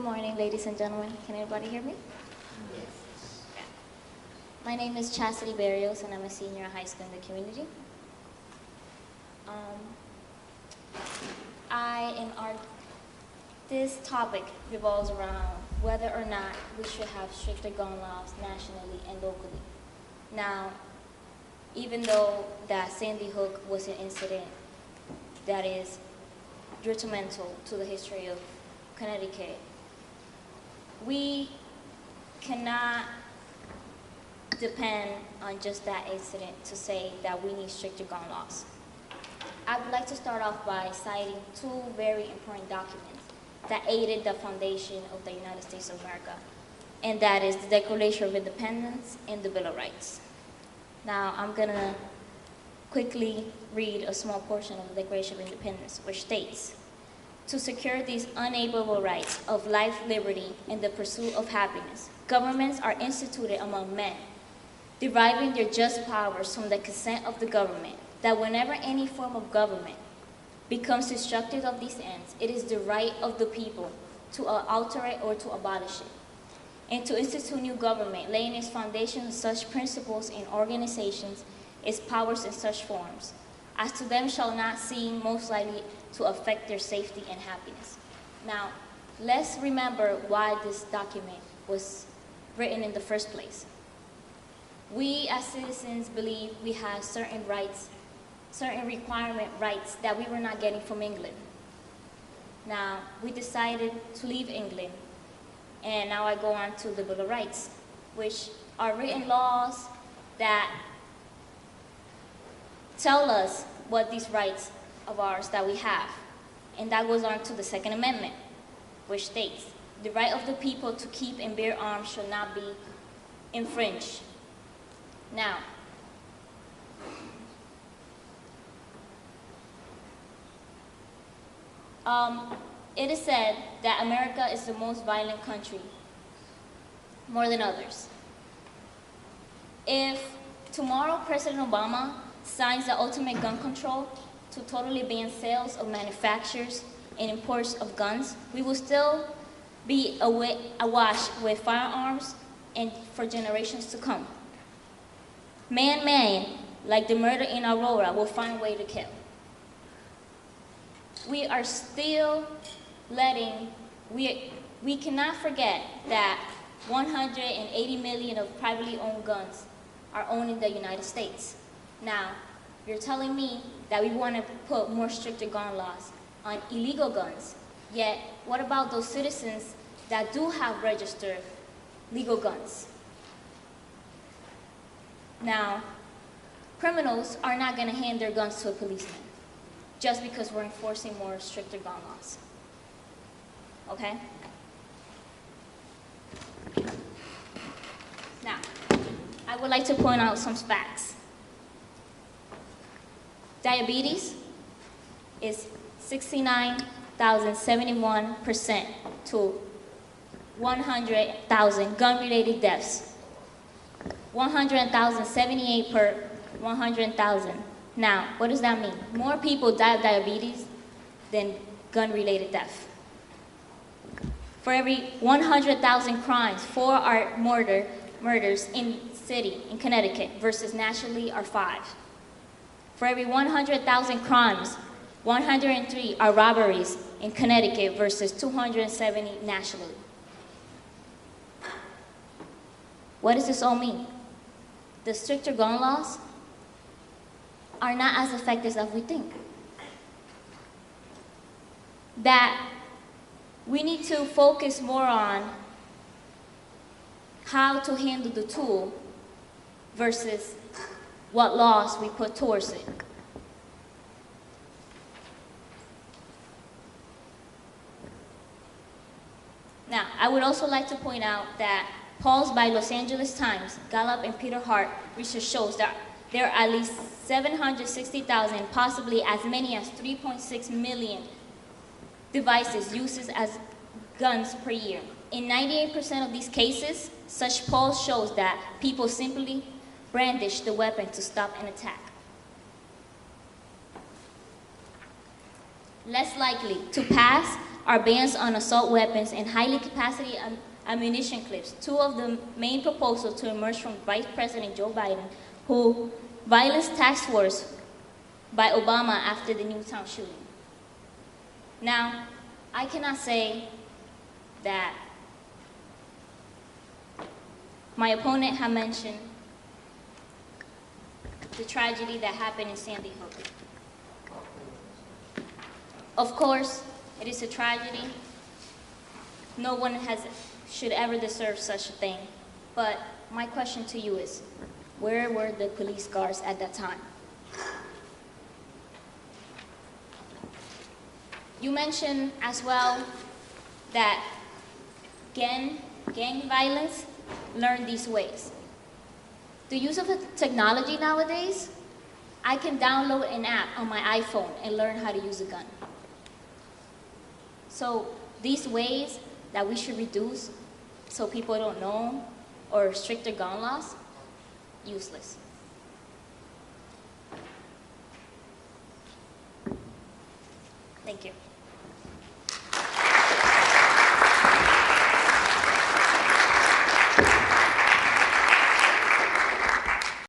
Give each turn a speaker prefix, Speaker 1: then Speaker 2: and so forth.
Speaker 1: morning, ladies and gentlemen. Can anybody hear me?
Speaker 2: Yes.
Speaker 1: My name is Chesley and I'm a senior in high school in the community. This topic revolves around whether or not we should have stricter gun laws nationally and locally. Now, even though that Sandy Hook was an incident that is detrimental to the history of Connecticut, we cannot depend on just that incident to say that we need stricter gun laws. I would like to start off by citing two very important documents that aided the foundation of the United States of America, and that is the Declaration of Independence and the Bill of Rights. Now, I'm gonna quickly read a small portion of the Declaration of Independence, which states, "To secure these unalienable rights of life, liberty, and the pursuit of happiness, governments are instituted among men, deriving their just powers from the consent of the government, that whenever any form of government becomes destructive of these ends, it is the right of the people to alter it or to abolish it, and to institute new government, laying its foundation on such principles and organizations, its powers in such forms, as to them shall not seem most likely to affect their safety and happiness." Now, let's remember why this document was written in the first place. We as citizens believe we have certain rights, certain requirement rights that we were not getting from England. Now, we decided to leave England, and now I go on to the Bill of Rights, which are written laws that tell us what these rights of ours that we have. And that goes on to the Second Amendment, which states, "The right of the people to keep and bear arms shall not be infringed." Now, it is said that America is the most violent country, more than others. If tomorrow President Obama signs the ultimate gun control to totally ban sales of manufacturers and imports of guns, we will still be awash with firearms and for generations to come. Man, like the murder in Aurora, will find a way to kill. We are still we cannot forget that 180 million of privately owned guns are owned in the United States. Now, you're telling me that we want to put more stricter gun laws on illegal guns, yet what about those citizens that do have registered legal guns? Now, criminals are not going to hand their guns to a policeman just because we're enforcing more stricter gun laws. Okay? Now, I would like to point out some facts. Diabetes is 69,071% to 100,000 gun-related deaths. 100,000, 78 per 100,000. Now, what does that mean? More people die of diabetes than gun-related death. For every 100,000 crimes, 4 are murders in city, in Connecticut, versus nationally are 5. For every 100,000 crimes, 103 are robberies in Connecticut versus 270 nationally. What does this all mean? The stricter gun laws are not as effective as we think. That we need to focus more on how to handle the tool versus what laws we put towards it. Now, I would also like to point out that polls by Los Angeles Times, Gallup, and Peter Hart research shows that there are at least 760,000, possibly as many as 3.6 million devices used as guns per year. In 98% of these cases, such polls shows that people simply brandish the weapon to stop an attack. Less likely to pass are bans on assault weapons and highly capacity ammunition clips, two of the main proposals to emerge from Vice President Joe Biden, who violence task force by Obama after the Newtown shooting. Now, I cannot say that my opponent had mentioned the tragedy that happened in Sandy Hook. Of course, it is a tragedy. No one should ever deserve such a thing. But my question to you is, where were the police guards at that time? You mentioned as well that gang violence learned these ways. The use of technology nowadays, I can download an app on my iPhone and learn how to use a gun. So these ways that we should reduce so people don't know, or stricter gun laws, useless. Thank you.